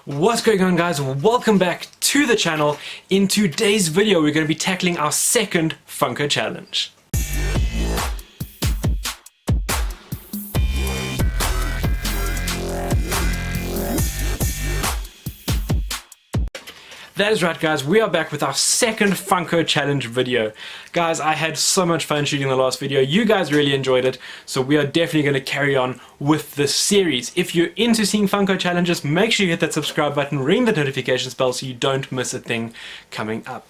What's going on, guys? Welcome back to the channel. In today's video we're going to be tackling our second Funko challenge. That is right, guys, we are back with our second Funko challenge video. Guys, I had so much fun shooting the last video. You guys really enjoyed it, so we are definitely going to carry on with this series. If you're into seeing Funko challenges, make sure you hit that subscribe button, ring the notifications bell so you don't miss a thing coming up.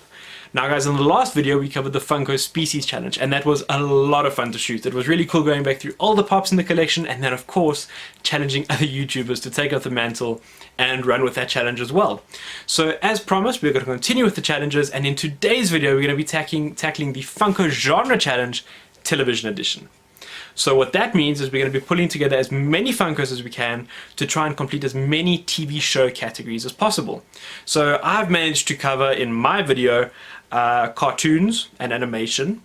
Now guys, in the last video we covered the Funko Species Challenge, and that was a lot of fun to shoot. It was really cool going back through all the pops in the collection, and then of course challenging other YouTubers to take up the mantle and run with that challenge as well. So as promised, we're going to continue with the challenges, and in today's video we're going to be tackling the Funko Genre Challenge Television Edition. So what that means is we're going to be pulling together as many Funkos as we can to try and complete as many TV show categories as possible. So I've managed to cover in my video cartoons and animation.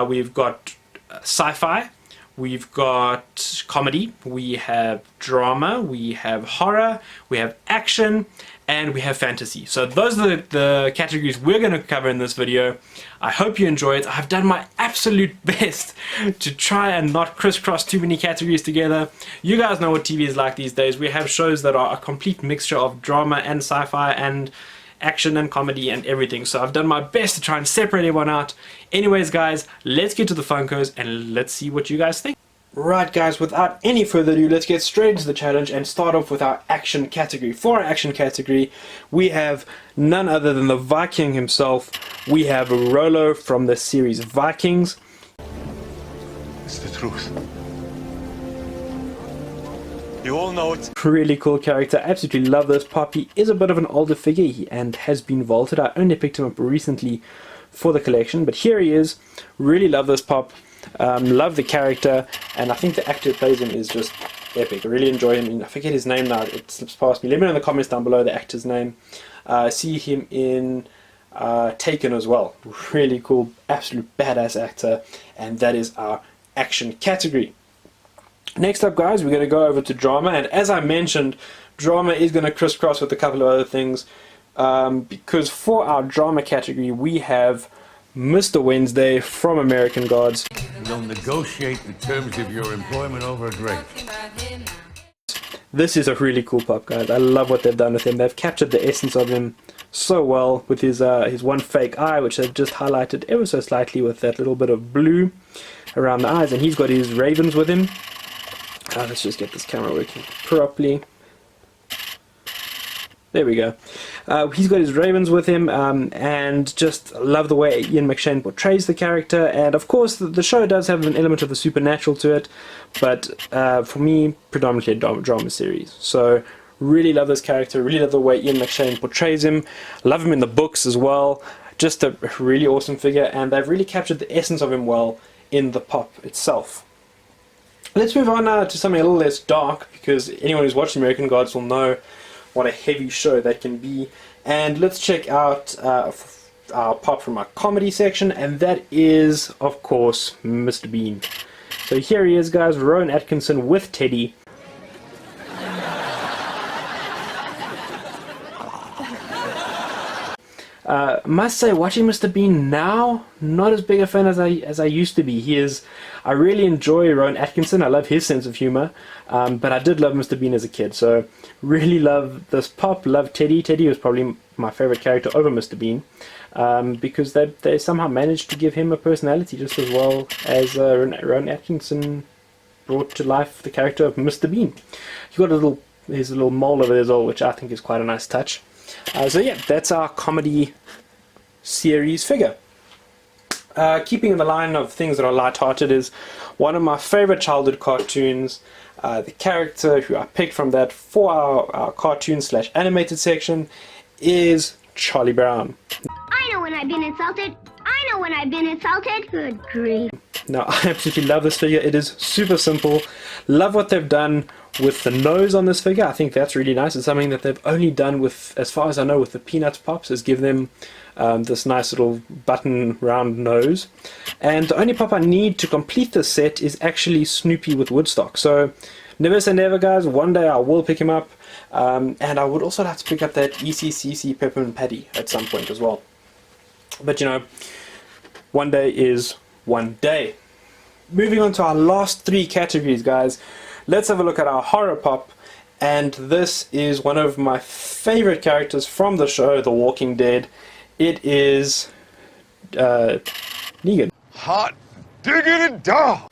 We've got sci-fi, we've got comedy, we have drama, we have horror, we have action, and we have fantasy. So those are the categories we're going to cover in this video. I hope you enjoy it. I've done my absolute best to try and not crisscross too many categories together. You guys know what TV is like these days. We have shows that are a complete mixture of drama and sci-fi and action and comedy and everything. So I've done my best to try and separate everyone out. Anyways, guys, let's get to the Funkos and let's see what you guys think. Right, guys, without any further ado, let's get straight into the challenge and start off with our action category. For our action category, we have none other than the Viking himself. We have Rolo from the series Vikings. It's the truth. You all know it. Really cool character. Absolutely love this pop. He is a bit of an older figure and has been vaulted. I only picked him up recently for the collection, but here he is. Really love this pop. Love the character, and I think the actor who plays him is just epic. I really enjoy him. I forget his name now, it slips past me. Let me know in the comments down below the actor's name. See him in Taken as well. Really cool, absolute badass actor, and that is our action category. Next up, guys, we're going to go over to drama, and as I mentioned, drama is going to crisscross with a couple of other things, because for our drama category we have Mr. Wednesday from American Gods. You'll negotiate the terms of your employment over a drink. This is a really cool pop, guys. I love what they've done with him. They've captured the essence of him so well with his one fake eye, which they've just highlighted ever so slightly with that little bit of blue around the eyes, and he's got his ravens with him. Let's just get this camera working properly. There we go. He's got his ravens with him, and just love the way Ian McShane portrays the character. And of course the show does have an element of the supernatural to it, but for me, predominantly a drama series. So really love this character, really love the way Ian McShane portrays him. Love him in the books as well. Just a really awesome figure, and they've really captured the essence of him well in the pop itself. Let's move on now to something a little less dark, because anyone who's watched American Gods will know what a heavy show that can be. And let's check out our pop from our comedy section, and that is, of course, Mr. Bean. So here he is, guys, Rowan Atkinson with Teddy. Must say, watching Mr. Bean now, not as big a fan as I used to be. I really enjoy Rowan Atkinson. I love his sense of humor, but I did love Mr. Bean as a kid. So really love this pop. Love Teddy. Teddy was probably my favorite character over Mr. Bean, because they somehow managed to give him a personality just as well as Rowan Atkinson brought to life the character of Mr. Bean. He got his little mole over there as well, which I think is quite a nice touch. So yeah, that's our comedy series figure. Keeping in the line of things that are light-hearted is one of my favorite childhood cartoons. The character who I picked from that for our cartoon/animated section is Charlie Brown. I know when I've been insulted. I know when I've been insulted. Good grief. Now, I absolutely love this figure. It is super simple. Love what they've done with the nose on this figure. I think that's really nice. It's something that they've only done with, as far as I know, with the Peanuts pops, is give them this nice little button round nose. And the only pop I need to complete this set is actually Snoopy with Woodstock. So never say never, guys. One day I will pick him up. And I would also like to pick up that ECCC Peppermint Patty at some point as well. But you know, one day is one day. Moving on to our last three categories, guys. Let's have a look at our horror pop. And this is one of my favorite characters from the show, The Walking Dead. It is Negan. Hot diggity dog!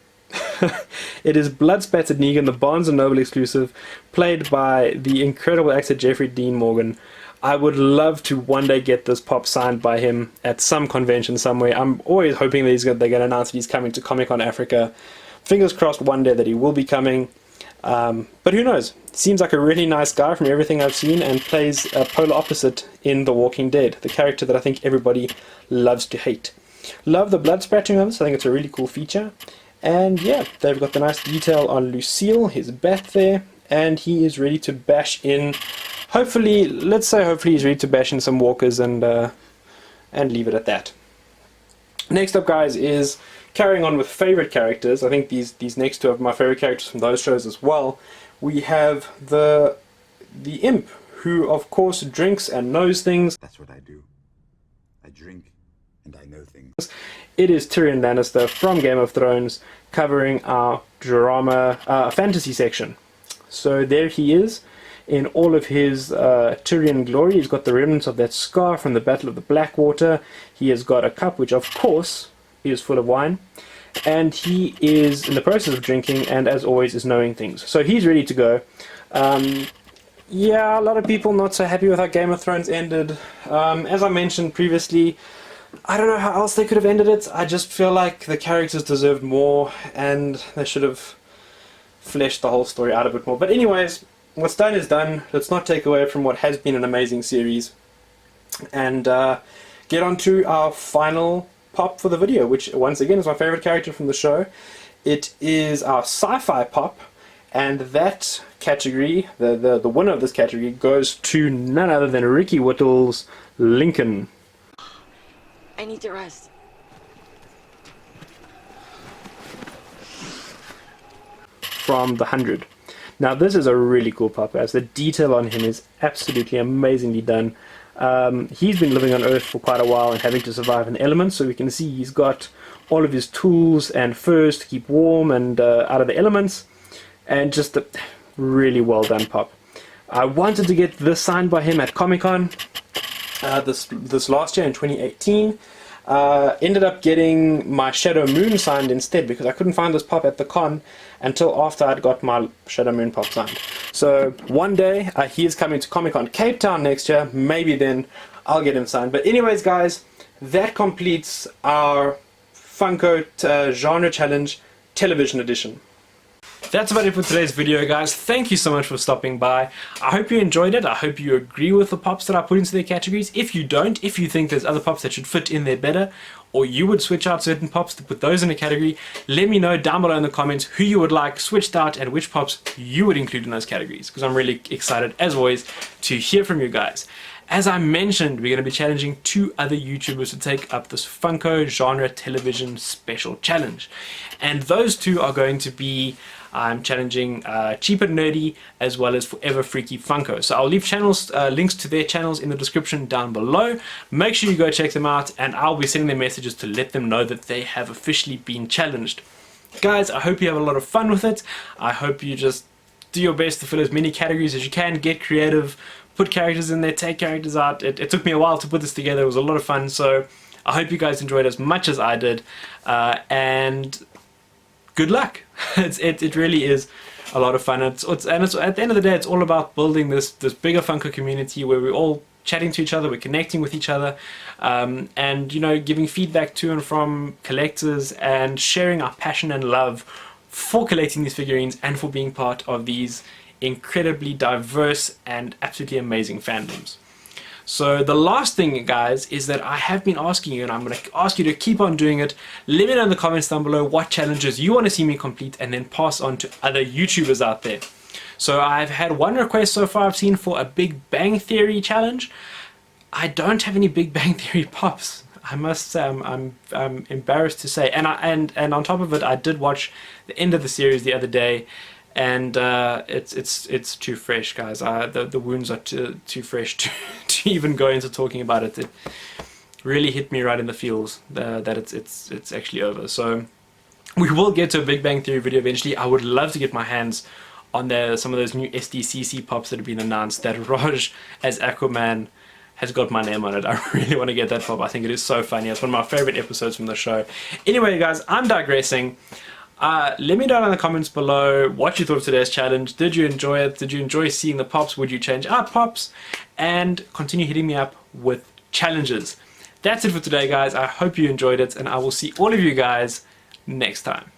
It is Blood Spattered Negan, the Barnes & Noble exclusive, played by the incredible actor Jeffrey Dean Morgan. I would love to one day get this pop signed by him at some convention somewhere. I'm always hoping that they're going to announce that he's coming to Comic-Con Africa. Fingers crossed one day that he will be coming. But who knows? Seems like a really nice guy from everything I've seen, and plays a polar opposite in The Walking Dead, the character that I think everybody loves to hate. Love the blood splattering of this. I think it's a really cool feature. And yeah, they've got the nice detail on Lucille, his bat there, and he is ready to bash in. Hopefully, let's say hopefully he's ready to bash in some walkers and leave it at that. Next up, guys, is carrying on with favorite characters. I think these next two are my favorite characters from those shows as well. We have the imp, who of course drinks and knows things. That's what I do. I drink and I know things. It is Tyrion Lannister from Game of Thrones, covering our drama fantasy section. So there he is in all of his Tyrion glory. He's got the remnants of that scar from the Battle of the Blackwater. He has got a cup which of course is full of wine, and he is in the process of drinking, and as always is knowing things. So he's ready to go. Yeah, a lot of people not so happy with how Game of Thrones ended. As I mentioned previously, I don't know how else they could have ended it. I just feel like the characters deserved more, and they should have fleshed the whole story out a bit more. But anyways, what's done is done. Let's not take away from what has been an amazing series, and get on to our final pop for the video, which once again is my favorite character from the show. It is our sci-fi pop, and that category, the winner of this category, goes to none other than Ricky Whittle's Lincoln. I need to rest. From The 100. Now this is a really cool pop, guys. The detail on him is absolutely amazingly done. He's been living on Earth for quite a while and having to survive in the elements, so we can see he's got all of his tools and furs to keep warm and out of the elements, and just a really well done pop. I wanted to get this signed by him at Comic-Con this last year in 2018. Ended up getting my Shadow Moon signed instead, because I couldn't find this pop at the con until after I'd got my Shadow Moon pop signed. So one day he is coming to Comic-Con Cape Town next year. Maybe then I'll get him signed. But anyways, guys, that completes our Funko Genre Challenge Television Edition. That's about it for today's video, guys. Thank you so much for stopping by. I hope you enjoyed it. I hope you agree with the pops that I put into their categories. If you don't, if you think there's other pops that should fit in there better, or you would switch out certain pops to put those in a category, let me know down below in the comments who you would like switched out and which pops you would include in those categories, because I'm really excited, as always, to hear from you guys. As I mentioned, we're going to be challenging 2 other YouTubers to take up this Funko Genre Television Special Challenge. And those 2 are going to be, I'm challenging Cheap and Nerdy as well as Forever Freaky Funko. So I'll leave links to their channels in the description down below. Make sure you go check them out, and I'll be sending them messages to let them know that they have officially been challenged. Guys, I hope you have a lot of fun with it. I hope you just do your best to fill as many categories as you can, get creative, put characters in there, take characters out. It took me a while to put this together. It was a lot of fun, so I hope you guys enjoyed as much as I did, and good luck. It really is a lot of fun. It's at the end of the day, it's all about building this bigger Funko community where we're all chatting to each other, we're connecting with each other, and you know, giving feedback to and from collectors, and sharing our passion and love for collecting these figurines and for being part of these incredibly diverse and absolutely amazing fandoms. So the last thing, guys, is that I have been asking you, and I'm going to ask you to keep on doing it. Let me know in the comments down below what challenges you want to see me complete, and then pass on to other YouTubers out there. So I've had one request so far I've seen for a Big Bang Theory challenge. I don't have any Big Bang Theory pops, I must say. I'm embarrassed to say. And on top of it, I did watch the end of the series the other day, and it's too fresh, guys. The wounds are too fresh to even go into talking about it. It really hit me right in the feels that it's actually over. So we will get to a Big Bang Theory video eventually. I would love to get my hands on some of those new SDCC pops that have been announced. That Raj as Aquaman has got my name on it. I really want to get that pop. I think it is so funny. It's one of my favorite episodes from the show. Anyway, guys, I'm digressing. Let me know in the comments below what you thought of today's challenge. Did you enjoy it? Did you enjoy seeing the pops? Would you change out pops? And continue hitting me up with challenges. That's it for today, guys. I hope you enjoyed it, and I will see all of you guys next time.